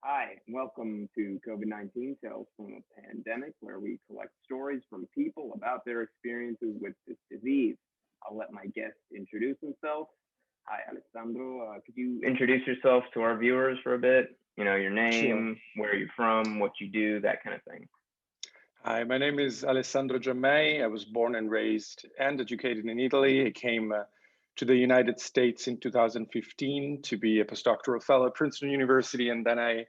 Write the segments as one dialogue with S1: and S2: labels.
S1: Hi, and welcome to COVID-19 Tales from a Pandemic, where we collect stories from people about their experiences with this disease. I'll let my guest introduce himself. Hi, Alessandro. Could you introduce yourself to our viewers for a bit? You know, your
S2: Sure.
S1: name, where you're from, what you do, that kind of thing.
S2: Hi, my name is Alessandro Giammei. I was born and raised and educated in Italy. I came to the United States in 2015 to be a postdoctoral fellow at Princeton University, and then I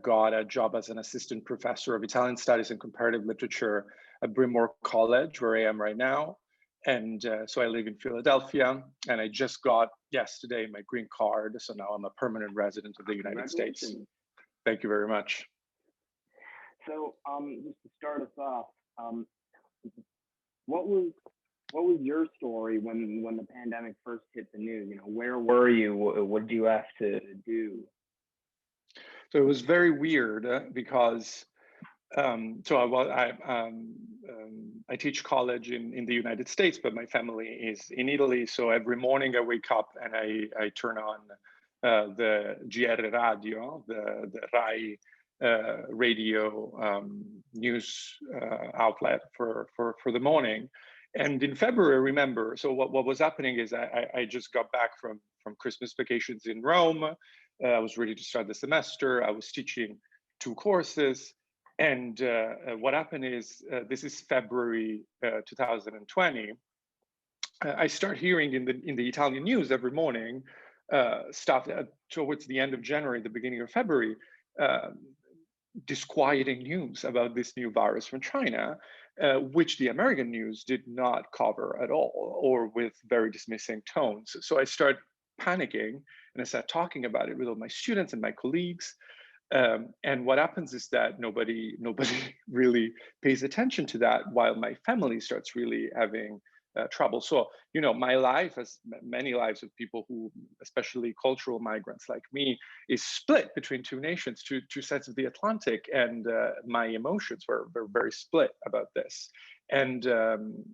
S2: got a job as an assistant professor of Italian studies and comparative literature at Bryn Mawr College, where I am right now. And so I live in Philadelphia, and I just got yesterday my green card. So now I'm a permanent resident of the United States.
S1: Congratulations.
S2: Thank you very much.
S1: So, just to start us off, um, what was what was your story when the pandemic first hit the news? You know, where were you? What did you have to do?
S2: So it was very weird because so I teach college in the United States, but my family is in Italy. So every morning I wake up and I turn on the GR radio, the Rai radio news outlet for the morning. And in February, I remember, so what was happening is I just got back from Christmas vacations in Rome. I was ready to start the semester. I was teaching two courses. And what happened is, this is February 2020. I start hearing in the Italian news every morning stuff towards the end of January, the beginning of February, uh, disquieting news about this new virus from China, which the American news did not cover at all, or with very dismissing tones. So I start panicking and I start talking about it with all my students and my colleagues. And what happens is that nobody really pays attention to that, while my family starts really having trouble. So, you know, my life, as many lives of people who, especially cultural migrants like me, is split between two nations, two sides of the Atlantic, and my emotions were very split about this. And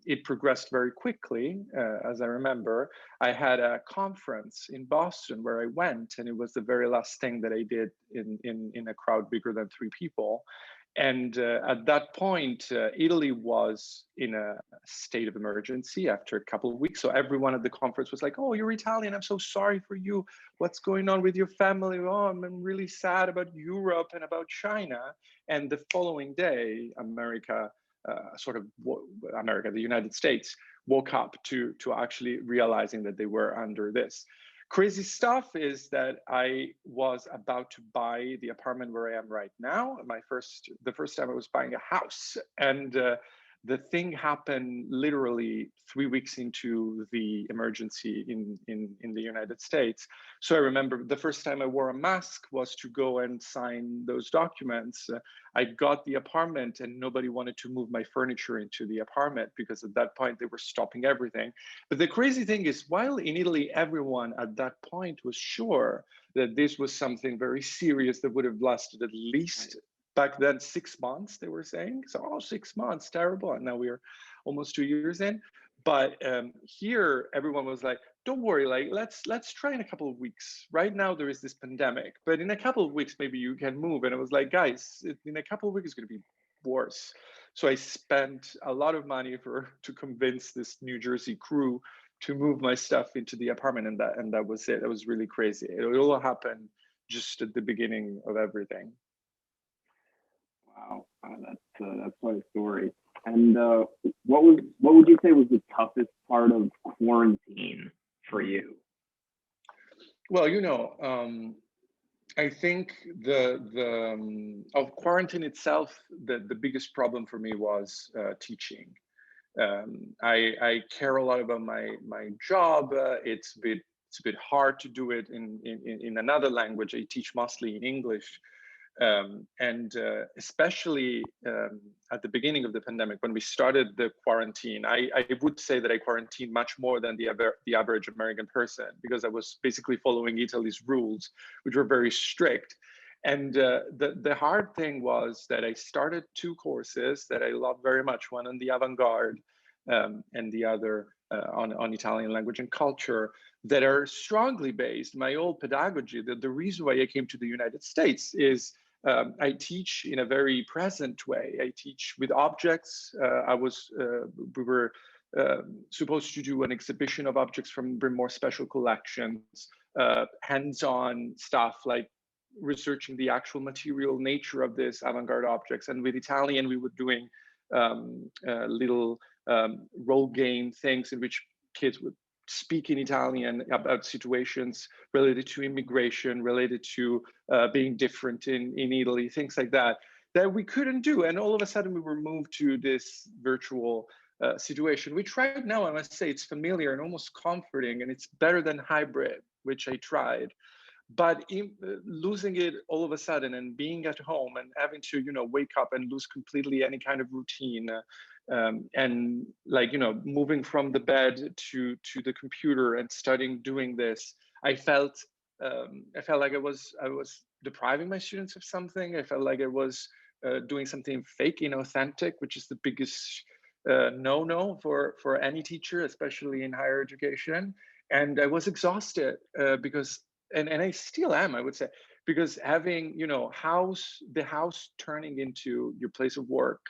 S2: it progressed very quickly, as I remember. I had a conference in Boston where I went, and it was the very last thing that I did in a crowd bigger than three people. And at that point, Italy was in a state of emergency after a couple of weeks. So everyone at the conference was like, "Oh, you're Italian. I'm so sorry for you. What's going on with your family? Oh, I'm really sad about Europe and about China." And the following day, the United States, woke up to actually realizing that they were under this. Crazy stuff is that I was about to buy the apartment where I am right now. The first time I was buying a house, and the thing happened literally 3 weeks into the emergency in the United States. So I remember the first time I wore a mask was to go and sign those documents. I got the apartment and nobody wanted to move my furniture into the apartment because at that point they were stopping everything. But the crazy thing is, while in Italy, everyone at that point was sure that this was something very serious that would have lasted at
S1: Right.
S2: least back then 6 months, they were saying. So, oh, 6 months, terrible. And now we're almost 2 years in. But here, everyone was like, don't worry, like let's try in a couple of weeks. Right now there is this pandemic, but in a couple of weeks maybe you can move. And it was like, guys, in a couple of weeks it's going to be worse. So I spent a lot of money to convince this New Jersey crew to move my stuff into the apartment, and that was it. That was really crazy. It all happened just at the beginning of everything.
S1: Wow, that's quite a story. And what would you say was the toughest part of quarantine for you?
S2: Well, I think the of quarantine itself, the biggest problem for me was teaching. I care a lot about my job. It's a bit hard to do it in another language. I teach mostly in English, and especially at the beginning of the pandemic, when we started the quarantine, I would say that I quarantined much more than the average American person, because I was basically following Italy's rules, which were very strict. And the hard thing was that I started two courses that I love very much. One on the avant-garde, and the other on Italian language and culture, that are strongly based. My old pedagogy, the reason why I came to the United States is I teach in a very present way. I teach with objects. We were supposed to do an exhibition of objects from Bryn Mawr special collections, hands-on stuff like researching the actual material nature of this avant-garde objects. And with Italian, we were doing little role game things in which kids would speak in Italian about situations related to immigration, related to being different in Italy, things like that, that we couldn't do. And all of a sudden we were moved to this virtual situation, which right now, I must say, it's familiar and almost comforting, and it's better than hybrid, which I tried. But losing it all of a sudden and being at home and having to, wake up and lose completely any kind of routine, and like, moving from the bed to the computer and studying doing this, I felt like I was depriving my students of something. I felt like I was doing something fake, inauthentic, which is the biggest no for any teacher, especially in higher education. And I was exhausted because, and I still am, I would say, because having, the house turning into your place of work,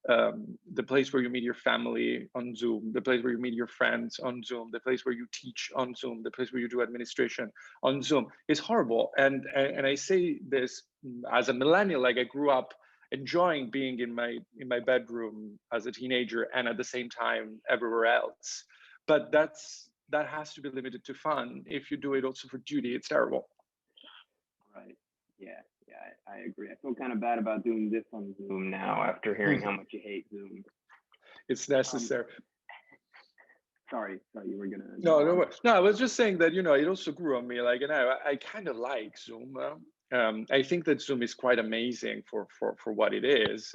S2: the place where you meet your family on Zoom, the place where you meet your friends on Zoom, the place where you teach on Zoom, the place where you do administration on Zoom, is horrible. And I say this as a millennial, like I grew up enjoying being in my bedroom as a teenager and at the same time everywhere else. But that has to be limited to fun. If you do it also for duty, it's terrible.
S1: Right. Yeah. I agree. I feel kind of bad about doing this on Zoom now after hearing how much you hate Zoom.
S2: It's necessary.
S1: Sorry, you were gonna.
S2: No, I was just saying that, it also grew on me. Like, and I kind of like Zoom. I think that Zoom is quite amazing for what it is.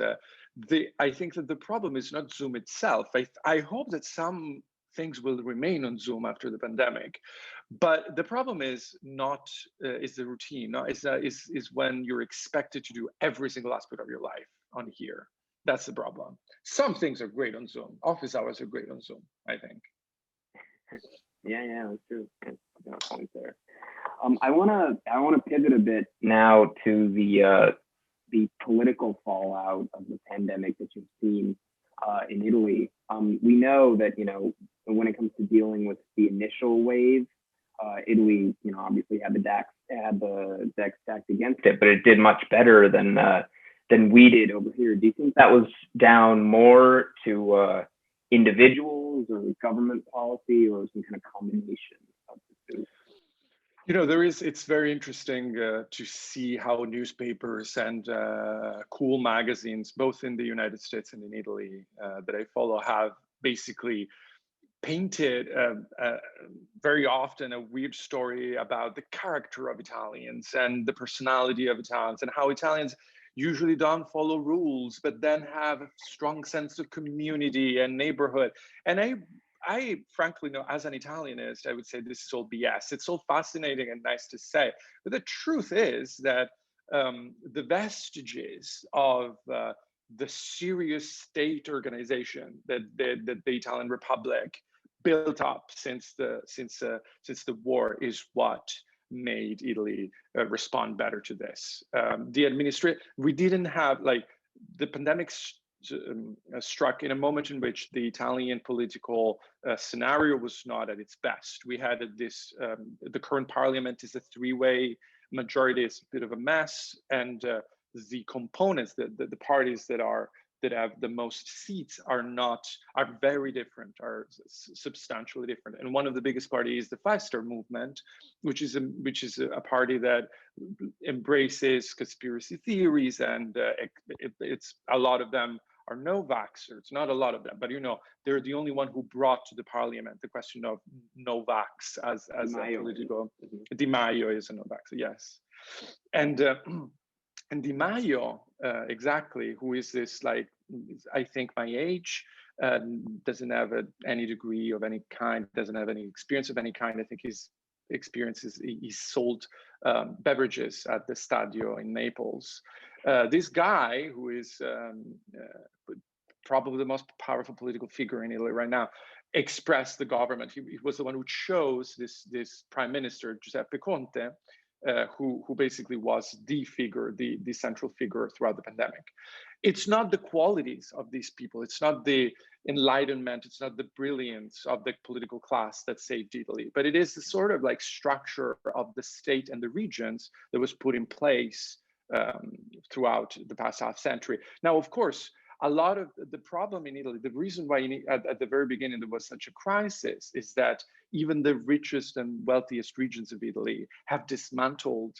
S2: I think that the problem is not Zoom itself. I hope that some things will remain on Zoom after the pandemic, but the problem is not is the routine. No, is when you're expected to do every single aspect of your life on here. That's the problem. Some things are great on Zoom. Office hours are great on Zoom, I think.
S1: Yeah, that's true. No point there. I wanna pivot a bit now to the political fallout of the pandemic that you've seen in Italy. We know that when it comes to dealing with the initial wave, Italy obviously had the deck stacked against it, but it did much better than we did over here. Do you think that was down more to individuals or government policy, or some kind of combination of the two?
S2: It's very interesting to see how newspapers and cool magazines, both in the United States and in Italy, that I follow, have basically painted very often a weird story about the character of Italians and the personality of Italians, and how Italians usually don't follow rules, but then have a strong sense of community and neighborhood. And I frankly know, as an Italianist, I would say this is all BS. It's all fascinating and nice to say, but the truth is that the vestiges of the serious state organization that the Italian Republic built up since the war is what made Italy respond better to this. We didn't have, like, the pandemic struck in a moment in which the Italian political scenario was not at its best. We had the current parliament is a three-way majority. It's a bit of a mess, and the components, the parties that have the most seats are very different, are substantially different. And one of the biggest parties is the Five Star Movement, which is a party that embraces conspiracy theories, and it's a lot of them are no-vaxxers, not a lot of them, but they're the only one who brought to the parliament the question of no-vax as a political. Di Maio is a no-vaxxer, yes, and Di Maio, exactly, who is this, like, I think my age, doesn't have any degree of any kind, doesn't have any experience of any kind. I think his experience is he sold beverages at the Stadio in Naples. This guy who is probably the most powerful political figure in Italy right now, expressed the government. He was the one who chose this prime minister, Giuseppe Conte, who basically was the figure, the central figure throughout the pandemic. It's not the qualities of these people, it's not the enlightenment, it's not the brilliance of the political class that saved Italy, but it is the sort of like structure of the state and the regions that was put in place throughout the past half century. Now, of course, a lot of the problem in Italy, the reason why at the very beginning there was such a crisis, is that even the richest and wealthiest regions of Italy have dismantled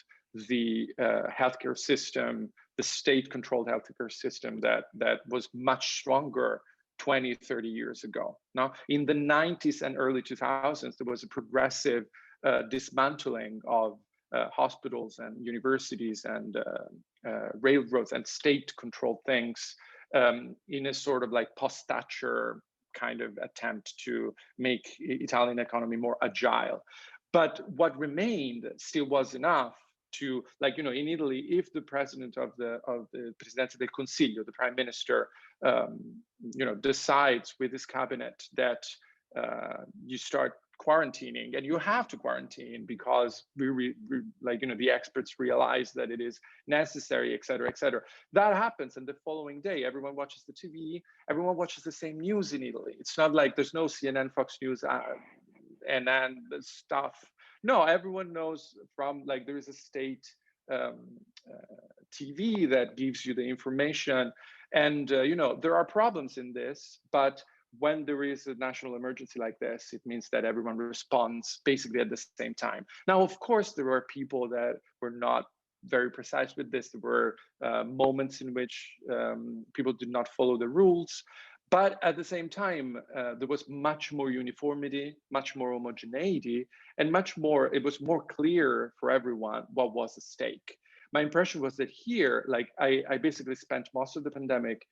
S2: the healthcare system, the state-controlled healthcare system that was much stronger 20, 30 years ago. Now, in the 90s and early 2000s, there was a progressive dismantling of hospitals and universities and railroads and state-controlled things in a sort of like post-Thatcher kind of attempt to make Italian economy more agile. But what remained still was enough to, like, you know, in Italy, if the president of the Presidente del Consiglio, the prime minister, you know, decides with his cabinet that you start quarantining, and you have to quarantine because we like, you know, the experts realize that it is necessary, et cetera, et cetera. That happens, and the following day, everyone watches the TV, everyone watches the same news in Italy. It's not like there's no CNN, Fox News, and then the stuff. No, everyone knows from, like, there is a state TV that gives you the information, and you know, there are problems in this, but when there is a national emergency like this, it means that everyone responds basically at the same time. Now, of course, there are people that were not very precise with this. There were moments in which people did not follow the rules, but at the same time, there was much more uniformity, much more homogeneity, and much more, it was more clear for everyone what was at stake. My impression was that here, like, I basically spent most of the pandemic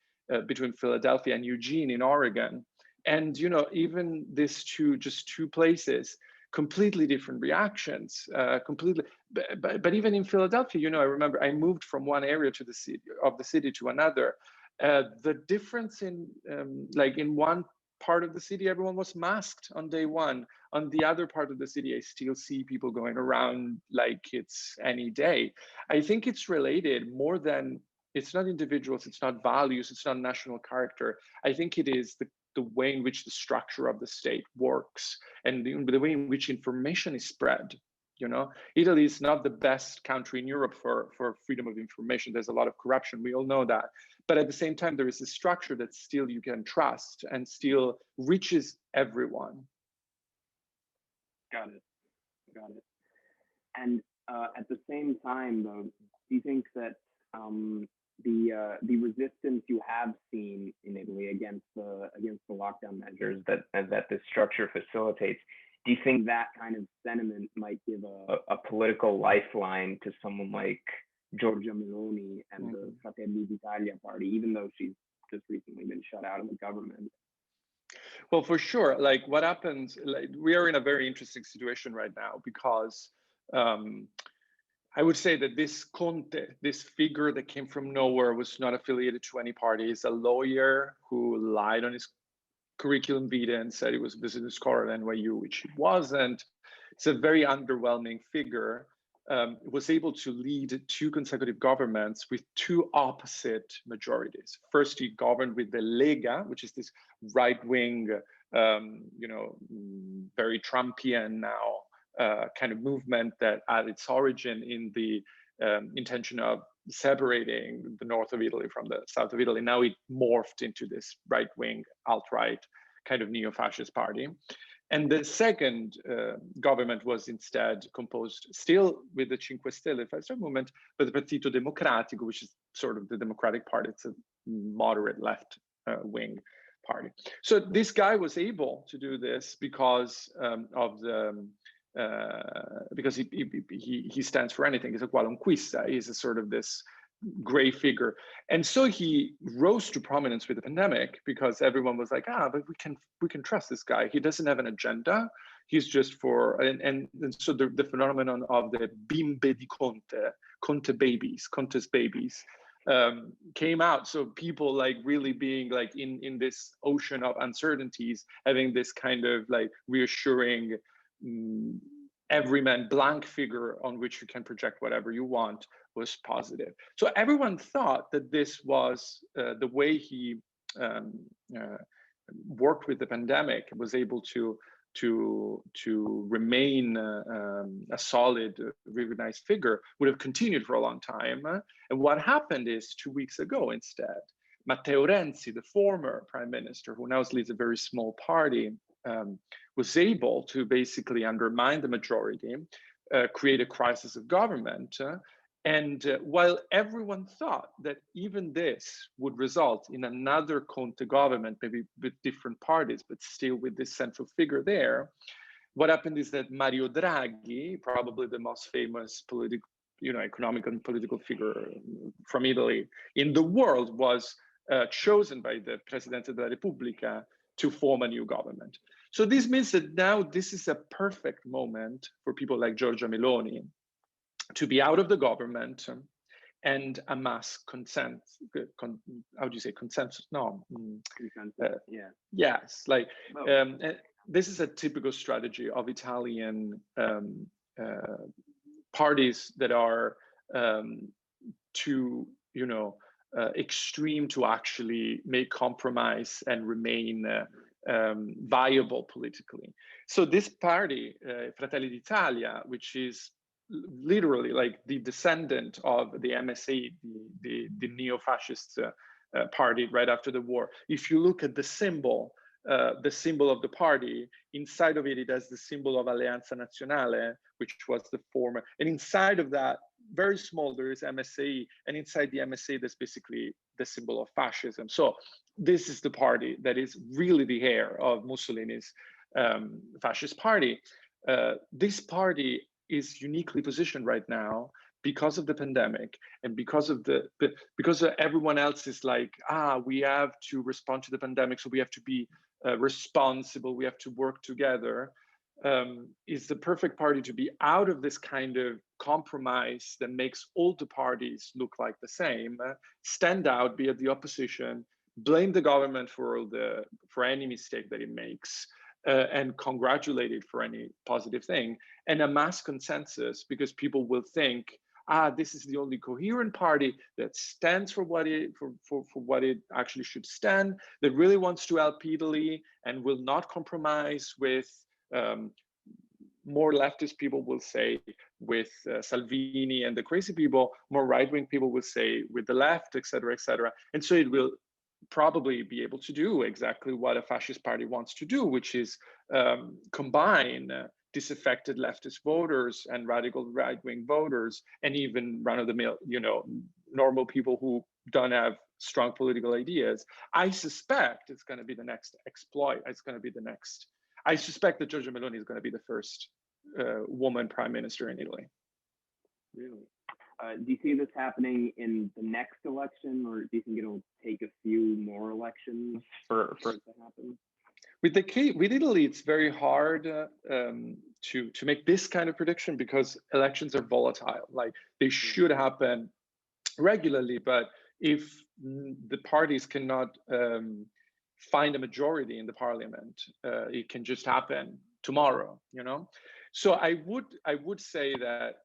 S2: between Philadelphia and Eugene in Oregon. And, you know, even these just two places, completely different reactions, but even in Philadelphia, you know, I remember I moved from one area to the city to another. The difference in, like, in one part of the city, everyone was masked on day one. On the other part of the city, I still see people going around like it's any day. I think it's related more than, it's not individuals, it's not values, it's not national character. I think it is the way in which the structure of the state works and the way in which information is spread. You know, Italy is not the best country in Europe for freedom of information. There's a lot of corruption, we all know that. But at the same time, there is a structure that still you can trust and still reaches everyone.
S1: Got it. And at the same time, though, do you think that the resistance you have seen in Italy against the lockdown measures that this structure facilitates, do you think that kind of sentiment might give a political lifeline to someone like Giorgia Meloni and the Fratelli d'Italia party, even though she's just recently been shut out of the government?
S2: Well, for sure. Like, what happens, like, we are in a very interesting situation right now because I would say that this Conte, this figure that came from nowhere, was not affiliated to any party. He's a lawyer who lied on his curriculum vitae and said he was a business scholar at NYU, which he wasn't. It's a very underwhelming figure. Was able to lead two consecutive governments with two opposite majorities. First, he governed with the Lega, which is this right-wing, you know, very Trumpian now kind of movement that had its origin in the intention of separating the north of Italy from the south of Italy. Now it morphed into this right-wing, alt-right kind of neo-fascist party. And the second government was instead composed still with the Cinque Stelle fascist movement, but the Partito Democratico, which is sort of the Democratic Party. It's a moderate left wing party. So this guy was able to do this because of the because he stands for anything. He's a qualunquista. He's a sort of this gray figure, and so he rose to prominence with the pandemic because everyone was like, but we can trust this guy. He doesn't have an agenda. He's just for and so the phenomenon of the bimbe di Conte babies, Conte's babies, came out. So people like really being like in this ocean of uncertainties, having this kind of like reassuring everyman blank figure on which you can project whatever you want was positive. So everyone thought that this was the way he worked with the pandemic, was able to remain a solid, recognized figure, would have continued for a long time. And what happened is 2 weeks ago, instead, Matteo Renzi, the former prime minister, who now leads a very small party, was able to basically undermine the majority, create a crisis of government. And while everyone thought that even this would result in another Conte government, maybe with different parties, but still with this central figure there, what happened is that Mario Draghi, probably the most famous political, economic and political figure from Italy in the world, was chosen by the Presidente della Repubblica to form a new government. So this means that now this is a perfect moment for people like Giorgia Meloni to be out of the government and amass consensus. How do you say consensus? No.
S1: Consensus, yeah.
S2: Yes, like this is a typical strategy of Italian parties that are too, extreme to actually make compromise and remain viable politically. So this party, Fratelli d'Italia, which is literally like the descendant of the MSA, the neo-fascist party right after the war. If you look at the symbol of the party, inside of it, it has the symbol of Alleanza Nazionale, which was the former, and inside of that, very small, there is MSA, and inside the MSA, there's basically the symbol of fascism. So this is the party that is really the heir of Mussolini's fascist party. This party is uniquely positioned right now because of the pandemic and because everyone else is like, we have to respond to the pandemic, so we have to be responsible, we have to work together. Is the perfect party to be out of this kind of compromise that makes all the parties look like the same, stand out, be at the opposition, blame the government for any mistake that it makes, and congratulate it for any positive thing, and amass consensus, because people will think, this is the only coherent party that stands for what it actually should stand, that really wants to help Italy and will not compromise with more leftist people will say with Salvini and the crazy people, more right-wing people will say with the left, et cetera, et cetera. And so it will probably be able to do exactly what a fascist party wants to do, which is combine disaffected leftist voters and radical right-wing voters, and even run-of-the-mill, normal people who don't have strong political ideas. I suspect it's going to be the next exploit. It's going to be the next. I suspect that Giorgia Meloni is going to be the first woman prime minister in Italy.
S1: Really? Do you see this happening in the next election, or do you think it'll take a few more elections for it to happen?
S2: With Italy, it's very hard to make this kind of prediction, because elections are volatile. Like, they should happen regularly, but if the parties cannot find a majority in the parliament, it can just happen tomorrow, So I would say that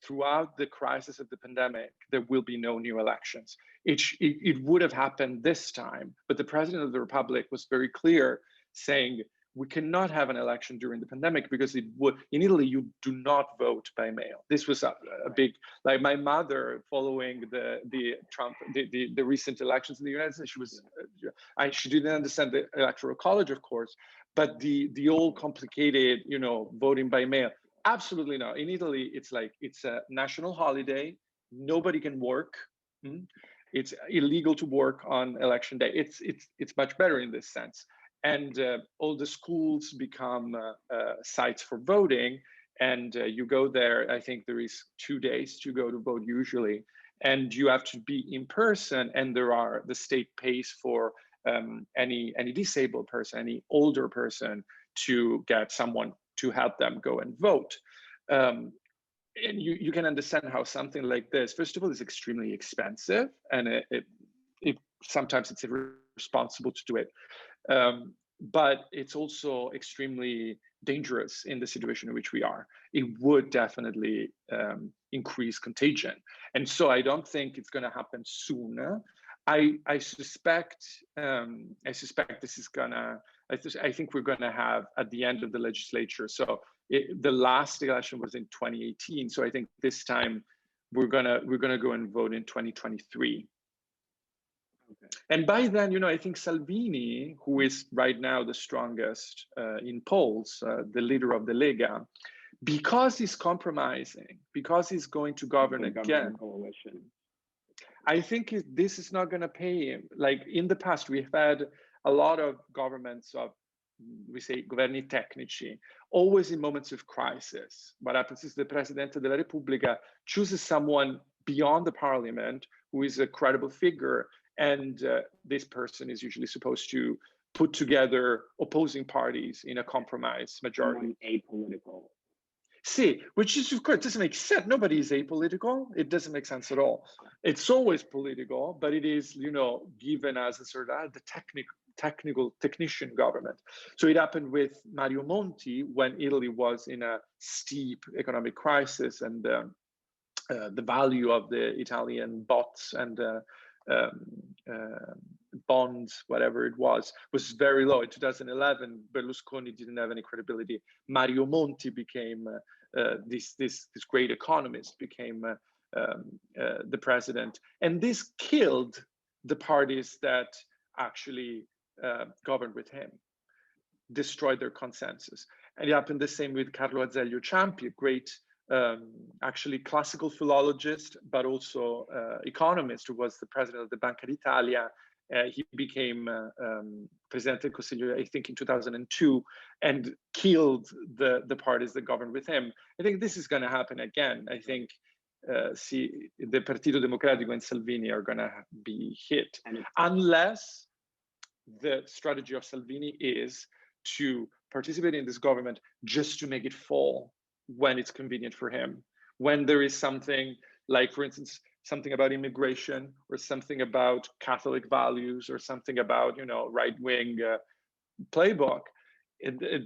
S2: throughout the crisis of the pandemic, there will be no new elections. It would have happened this time, but the president of the republic was very clear, saying we cannot have an election during the pandemic, because it would, in Italy, you do not vote by mail. This was a big, like, my mother, following the recent elections in the United States, she didn't understand the electoral college, of course, but the old complicated, voting by mail, absolutely not. In Italy, it's a national holiday. Nobody can work. It's illegal to work on election day. It's much better in this sense. And all the schools become sites for voting, and you go there. I think there is 2 days to go to vote usually, and you have to be in person. And the state pays for any disabled person, any older person, to get someone to help them go and vote. and you can understand how something like this, first of all, is extremely expensive, and it sometimes it's irresponsible to do it. But it's also extremely dangerous in the situation in which we are. It would definitely increase contagion. And so I don't think it's going to happen sooner. I suspect this is gonna. I think we're gonna have at the end of the legislature. So the last election was in 2018. So I think this time we're gonna go and vote in 2023.
S1: Okay.
S2: And by then, you know, I think Salvini, who is right now the strongest in polls, the leader of the Lega, because he's compromising, because he's going to govern again,
S1: coalition.
S2: I think this is not going to pay him. Like in the past, we've had a lot of governments of, we say, governi tecnici, always in moments of crisis. What happens is the Presidente della Repubblica chooses someone beyond the parliament who is a credible figure, and this person is usually supposed to put together opposing parties in a compromise majority.
S1: Apolitical.
S2: See, which is, of course, doesn't make sense. Nobody is apolitical. It doesn't make sense at all. It's always political, but it is, you know, given as a sort of the technician government. So it happened with Mario Monti when Italy was in a steep economic crisis, and the value of the Italian bots and bonds, whatever it was very low. In 2011, Berlusconi didn't have any credibility. Mario Monti became this great economist, became the president, and this killed the parties that actually governed with him, destroyed their consensus. And it happened the same with Carlo Azeglio Ciampi, a great actually classical philologist, but also economist, who was the president of the Banca d'Italia. He became Presidente del Consiglio, I think, in 2002, and killed the parties that governed with him. I think this is going to happen again. I think the Partito Democratico and Salvini are going to be hit, unless the strategy of Salvini is to participate in this government just to make it fall when it's convenient for him. When there is something like, for instance, something about immigration, or something about Catholic values, or something about, you know, right-wing playbook,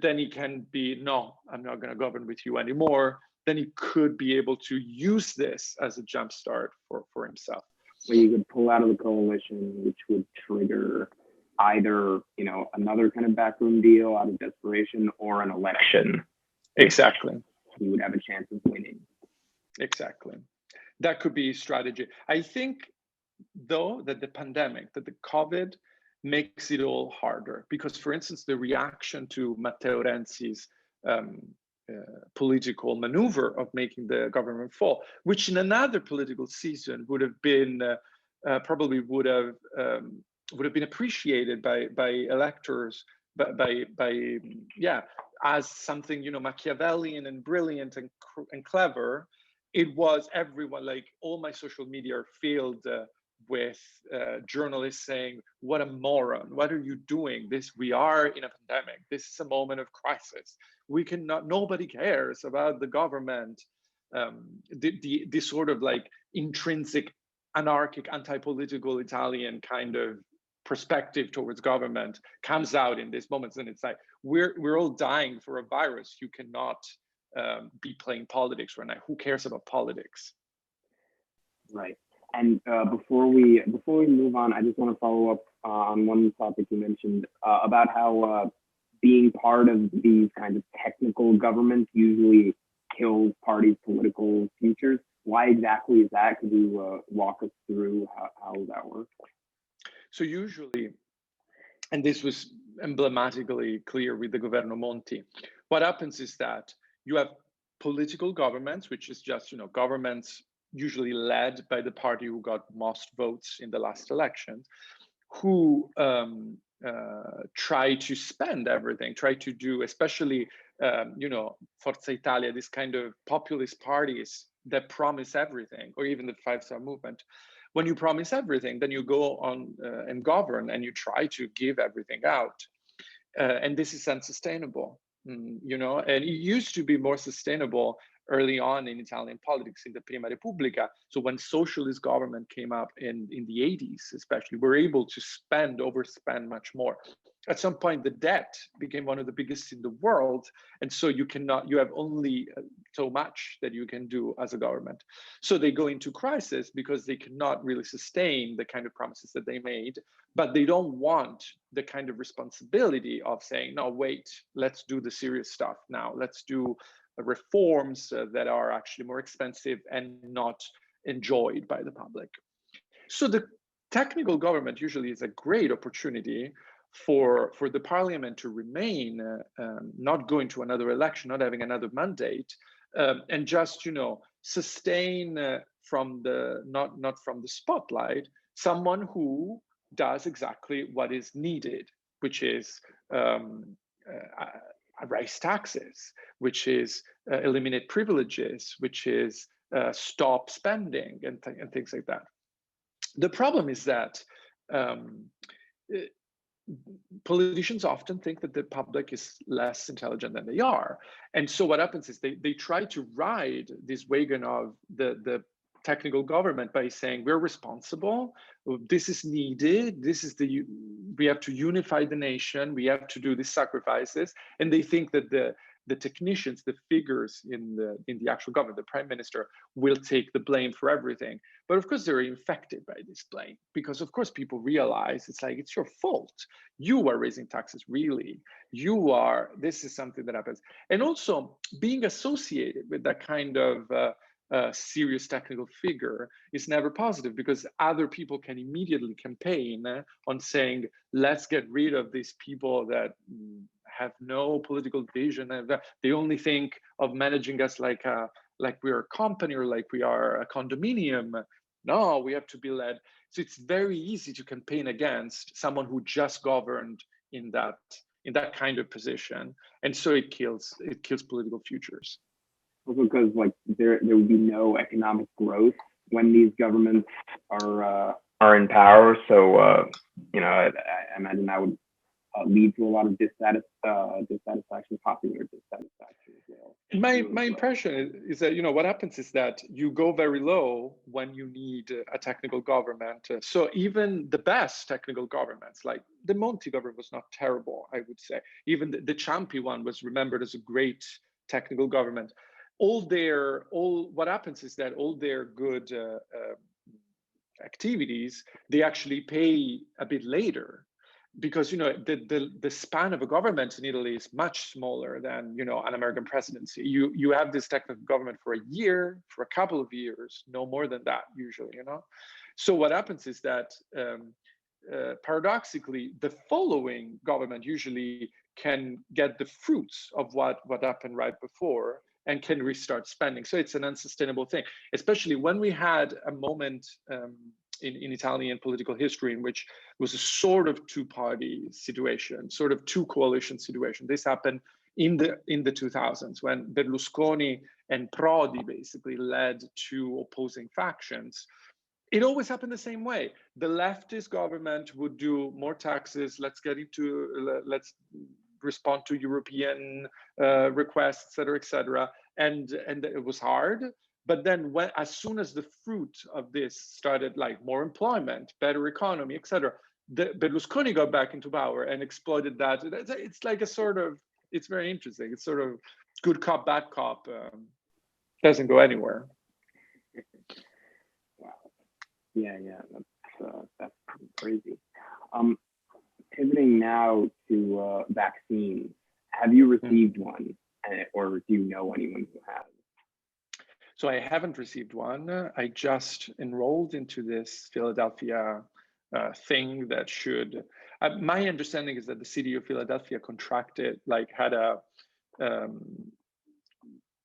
S2: then he can be, no, I'm not going to govern with you anymore. Then he could be able to use this as a jumpstart for himself.
S1: Well, you could pull out of the coalition, which would trigger either, you know, another kind of backroom deal out of desperation, or an election.
S2: Exactly.
S1: He would have a chance of winning.
S2: Exactly. That could be strategy. I think, though, that the pandemic, that the COVID makes it all harder, because, for instance, the reaction to Matteo Renzi's political maneuver of making the government fall, which in another political season would have been probably would have been appreciated by electors, as something, you know, Machiavellian and brilliant and clever. It was everyone, like all my social media are filled with journalists saying, what a moron, what are you doing? We are in a pandemic. This is a moment of crisis. Nobody cares about the government. The sort of like intrinsic, anarchic, anti-political Italian kind of perspective towards government comes out in these moments. And it's like, we're all dying for a virus. You cannot be playing politics right now. Who cares about politics?
S1: Right. And before we move on, I just want to follow up on one topic you mentioned about how being part of these kinds of technical governments usually kills parties' political futures. Why exactly is that? Could you walk us through how that works?
S2: So usually, and this was emblematically clear with the Governo Monti, what happens is that you have political governments, which is just, you know, governments usually led by the party who got most votes in the last election, who try to spend everything, try to do, especially, you know, Forza Italia, this kind of populist parties that promise everything, or even the Five-Star Movement. When you promise everything, then you go on and govern, and you try to give everything out. And this is unsustainable, you know, and it used to be more sustainable early on in Italian politics in the Prima Repubblica. So when socialist government came up in the 80s, especially, we're able to overspend much more. At some point, the debt became one of the biggest in the world. And so you have only so much that you can do as a government. So they go into crisis because they cannot really sustain the kind of promises that they made, but they don't want the kind of responsibility of saying, no, wait, let's do the serious stuff now. Let's do reforms that are actually more expensive and not enjoyed by the public. So the technical government usually is a great opportunity for the parliament to remain, not going to another election, not having another mandate, and just sustain from the not from the spotlight someone who does exactly what is needed, which is raise taxes, which is eliminate privileges, which is stop spending and things like that. The problem is that politicians often think that the public is less intelligent than they are. And so what happens is they try to ride this wagon of the technical government by saying, we're responsible, this is needed, we have to unify the nation, we have to do these sacrifices. And they think that the technicians, the figures in the actual government, the prime minister, will take the blame for everything. But of course, they're infected by this blame, because of course people realize it's your fault. You are raising taxes, really. This is something that happens. And also being associated with that kind of serious technical figure is never positive, because other people can immediately campaign on saying, let's get rid of these people that have no political vision, and they only think of managing us like we're a company or like we are a condominium. No, we have to be led. So it's very easy to campaign against someone who just governed in that kind of position, and so it kills political futures.
S1: Also, because there would be no economic growth when these governments are in power. So I imagine that would lead to a lot of dissatisfaction, popular dissatisfaction as well.
S2: My impression is that what happens is that you go very low when you need a technical government. So even the best technical governments, like the Monti government, was not terrible, I would say. Even the Ciampi one was remembered as a great technical government. What happens is that all their good activities, they actually pay a bit later, because the span of a government in Italy is much smaller than an American presidency. You have this technical government for a year, for a couple of years, no more than that usually. So what happens is that paradoxically, the following government usually can get the fruits of what happened right before and can restart spending. So it's an unsustainable thing, especially when we had a moment in Italian political history in which it was a sort of two-party situation, sort of two-coalition situation. This happened in the 2000s, when Berlusconi and Prodi basically led two opposing factions. It always happened the same way. The leftist government would do more taxes. Let's respond to European requests, et cetera. And it was hard. But then as soon as the fruit of this started, like more employment, better economy, et cetera, Berlusconi got back into power and exploited that. It's like it's very interesting. It's sort of good cop, bad cop, doesn't go anywhere.
S1: Wow. Yeah, that's crazy. Pivoting now to vaccines, have you received one, or do you know anyone who has?
S2: So I haven't received one. I just enrolled into this Philadelphia thing that should. My understanding is that the city of Philadelphia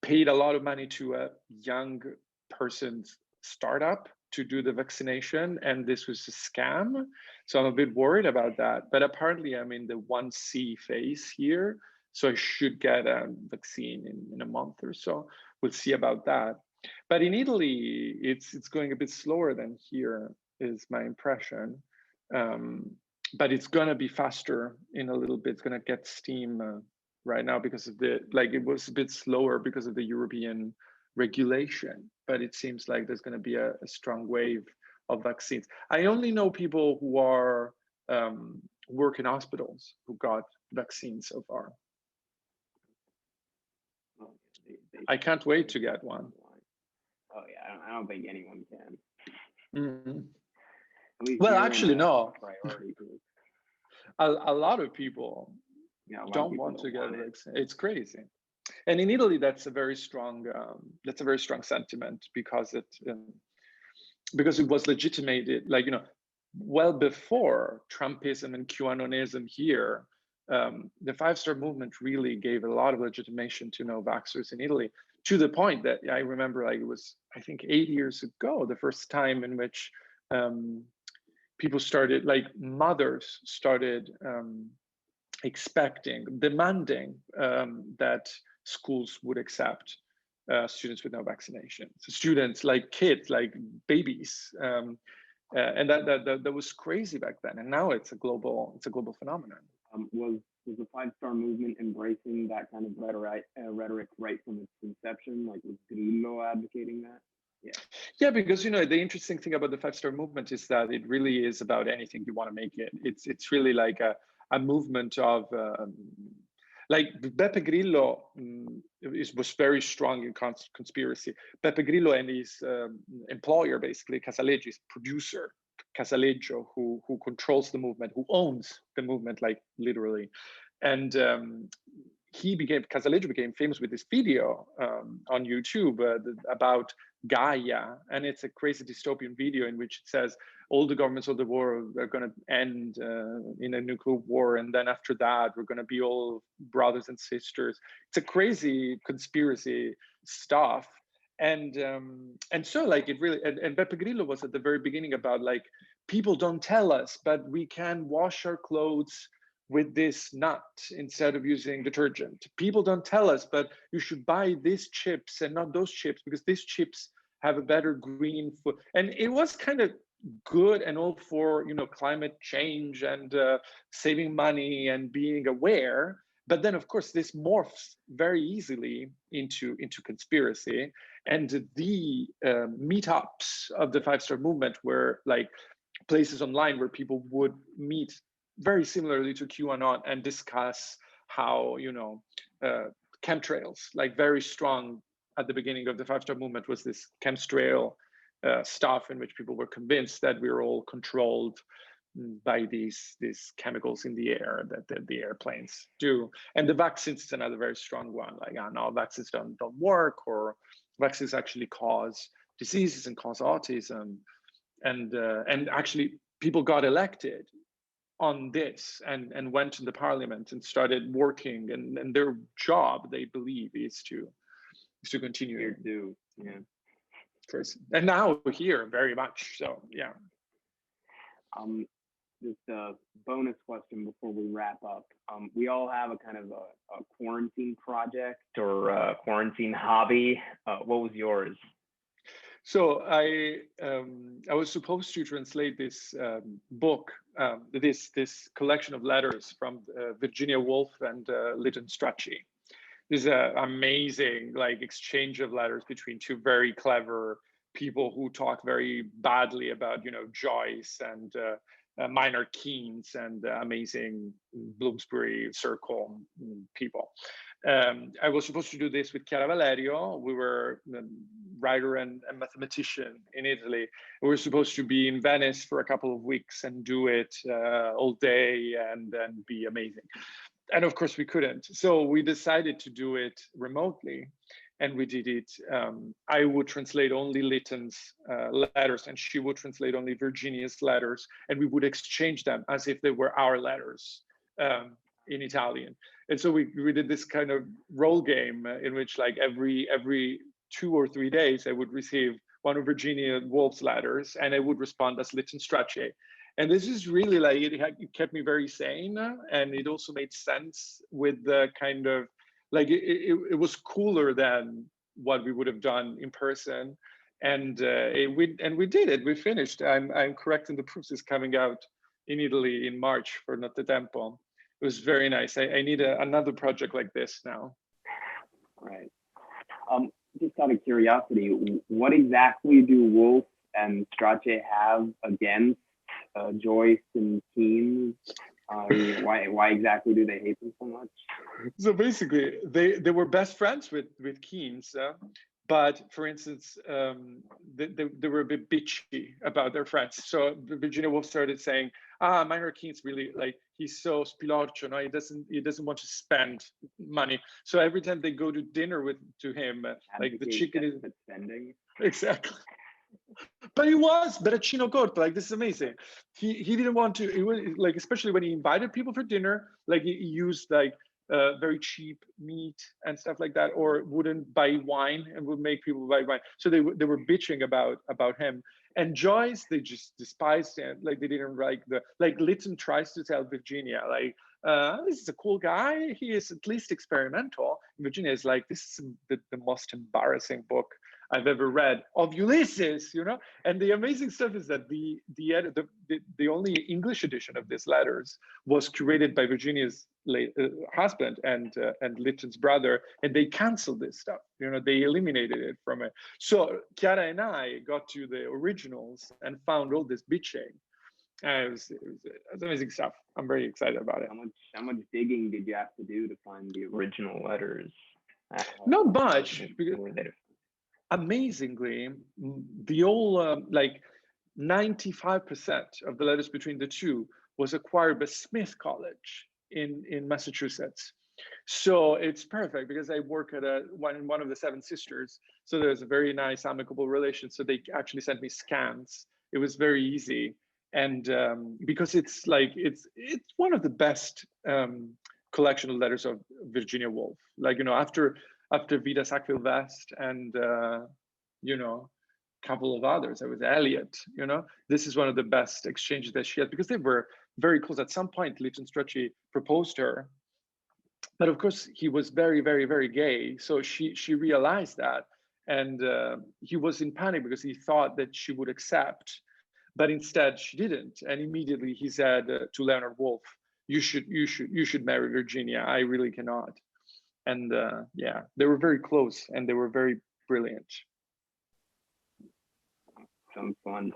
S2: paid a lot of money to a young person's startup to do the vaccination, and this was a scam. So I'm a bit worried about that. But apparently I'm in the 1C phase here, so I should get a vaccine in a month or so. We'll see about that. But in Italy, it's going a bit slower than here, is my impression. But it's gonna be faster in a little bit. It's gonna get steam right now because of it was a bit slower because of the European regulation, but it seems like there's going to be a strong wave of vaccines. I only know people who are work in hospitals who got vaccines so far.
S1: Well,
S2: I can't wait to get one.
S1: Oh yeah, I don't think anyone can.
S2: Mm-hmm.
S1: At least
S2: Well,
S1: you're
S2: actually,
S1: in a
S2: no.
S1: priority group.
S2: A lot of people
S1: Yeah, a lot of
S2: don't
S1: people
S2: want to
S1: don't
S2: get a
S1: want it.
S2: vaccine. It's crazy. And in Italy, that's a very strong sentiment because it was legitimated, like, well before Trumpism and QAnonism here. The Five-Star Movement really gave a lot of legitimation to no-vaxxers in Italy, to the point that I remember, like, it was, I think, 8 years ago, the first time in which people started, like mothers started demanding that schools would accept students with no vaccination. So students, like kids, like babies, and that was crazy back then. And now it's a global phenomenon.
S1: Was the Five-Star Movement embracing that kind of rhetoric right from its inception? Like, was Grillo advocating that?
S2: Yeah, because the interesting thing about the Five-Star Movement is that it really is about anything you want to make it. It's really like a movement of like Beppe Grillo was very strong in conspiracy. Beppe Grillo and his employer, basically Casaleggio's producer, Casaleggio, who controls the movement, who owns the movement, like literally, and Casaleggio became famous with this video on YouTube about Gaia, and it's a crazy dystopian video in which it says all the governments of the world are going to end in a nuclear war, and then after that we're going to be all brothers and sisters. It's a crazy conspiracy stuff, and so like it really and Beppe Grillo was at the very beginning about like, people don't tell us, but we can wash our clothes with this nut instead of using detergent. People don't tell us, but you should buy these chips and not those chips because these chips have a better green foot. And it was kind of good and all for climate change and saving money and being aware. But then, of course, this morphs very easily into conspiracy. And the meetups of the Five-Star Movement were like places online where people would meet very similarly to QAnon and discuss how chemtrails, like very strong at the beginning of the Five-Star Movement was this chemtrail stuff in which people were convinced that we were all controlled by these chemicals in the air that the airplanes do. And the vaccines is another very strong one, like, no, vaccines don't work, or vaccines actually cause diseases and cause autism. And actually people got elected on this and went to the parliament and started working, and their job, they believe, is to continue
S1: Here too, yeah.
S2: And now here very much so, yeah.
S1: Just a bonus question before we wrap up. We all have a kind of a quarantine project or a quarantine hobby. What was yours?
S2: So I was supposed to translate this book, this collection of letters from Virginia Woolf and Lytton Strachey. This is an amazing like exchange of letters between two very clever people who talk very badly about Joyce and Maynard Keynes and amazing Bloomsbury Circle people. I was supposed to do this with Chiara Valerio. We were a writer and a mathematician in Italy. We were supposed to be in Venice for a couple of weeks and do it all day and be amazing. And of course we couldn't. So we decided to do it remotely, and we did it. I would translate only Lytton's letters, and she would translate only Virginia's letters, and we would exchange them as if they were our letters in Italian. And so we did this kind of role game in which like every 2 or 3 days I would receive one of Virginia Woolf's letters, and I would respond as Lytton Strachey. And this is really like, it kept me very sane, and it also made sense with the kind of, like, it was cooler than what we would have done in person. And we did it, we finished. I'm correcting the proofs, is coming out in Italy in March for Nottetempo. It was very nice. I need another project like this now.
S1: Right. just out of curiosity, what exactly do Wolf and Strachey have against Joyce and Keynes? Why exactly do they hate them so much?
S2: So basically, they were best friends with Keynes, but for instance, they were a bit bitchy about their friends. So Virginia Woolf started saying, Minor Keynes really, like, he's so spilorcio, no? He doesn't want to spend money. So every time they go to dinner to him, like the chicken is
S1: spending.
S2: Exactly. But he was Beracino Corto, like, this is amazing. He didn't want to, it was like, especially when he invited people for dinner, like he used like very cheap meat and stuff like that, or wouldn't buy wine and would make people buy wine. So they were bitching about him. And Joyce, they just despised him. Like, they didn't like Lytton tries to tell Virginia, like, this is a cool guy. He is at least experimental. Virginia is like, this is the most embarrassing book I've ever read of Ulysses, you know. And the amazing stuff is that the only English edition of these letters was curated by Virginia's late husband and Lytton's brother, and they canceled this stuff. You know, they eliminated it from it. So Chiara and I got to the originals and found all this bitching. It was amazing stuff. I'm very excited about it.
S1: How much digging did you have to do to find the original letters?
S2: Not much. Amazingly, the whole like 95% of the letters between the two was acquired by Smith College in Massachusetts. So it's perfect because I work at one of the Seven Sisters. So there's a very nice amicable relation. So they actually sent me scans. It was very easy. And because it's like, it's one of the best collection of letters of Virginia Woolf. Like, you know, after Vida Sackville West and, you know, a couple of others, there was Eliot, you know, this is one of the best exchanges that she had because they were very close. At some point, Lytton Strachey proposed her, but of course he was very, very, very gay. So she realized that, and he was in panic because he thought that she would accept, but instead she didn't. And immediately he said to Leonard Woolf, you should marry Virginia. I really cannot. And yeah, they were very close and they were very brilliant.
S1: Sounds fun.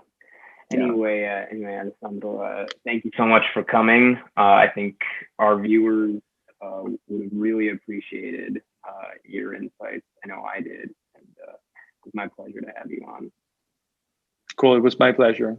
S1: Anyway, Alessandro, thank you so much for coming. I think our viewers would have really appreciated your insights. I know I did, and it was my pleasure to have you on.
S2: Cool, it was my pleasure.